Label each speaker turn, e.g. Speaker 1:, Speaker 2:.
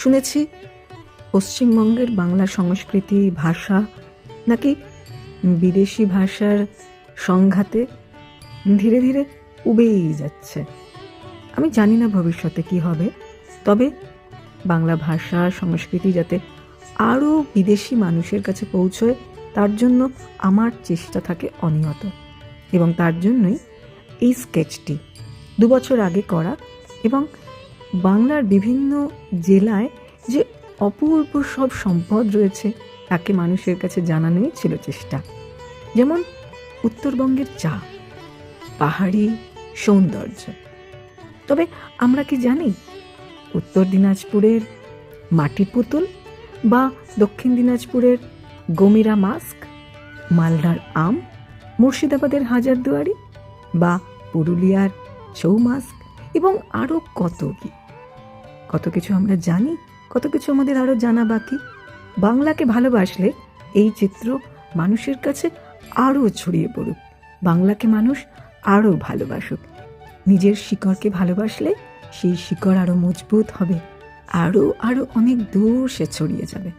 Speaker 1: শুনেছি পশ্চিমবঙ্গের বাংলা সংস্কৃতি, ভাষা নাকি বিদেশি ভাষার সংঘাতে ধীরে ধীরে উবেই যাচ্ছে। আমি জানি না ভবিষ্যতে কি হবে, তবে বাংলা ভাষা সংস্কৃতি যাতে আরও বিদেশি মানুষের কাছে পৌঁছয় তার জন্য আমার চেষ্টা থাকে অনিয়ত, এবং তার জন্যই এই স্কেচটি 2 বছর আগে করা এবং বাংলার বিভিন্ন জেলায় যে অপূর্ব সব সম্পদ রয়েছে তাকে মানুষের কাছে জানানোই ছিল চেষ্টা। যেমন উত্তরবঙ্গের চা, পাহাড়ি সৌন্দর্য। তবে আমরা কি জানি উত্তর দিনাজপুরের মাটির পুতুল বা দক্ষিণ দিনাজপুরের গমিরা মাস্ক, মালদার আম, মুর্শিদাবাদের হাজারদুয়ারি বা পুরুলিয়ার ছৌ মাস্ক এবং আরও কত কিছু আমরা জানি, কত কিছু আমাদের আরও জানা বাকি। বাংলাকে ভালোবাসলে এই চিত্র মানুষের কাছে আরও ছড়িয়ে পড়ুক, বাংলাকে মানুষ আরও ভালোবাসুক। নিজের শিকড়কে ভালোবাসলে সেই শিকড় আরও মজবুত হবে, আরও অনেক দূর সে ছড়িয়ে যাবে।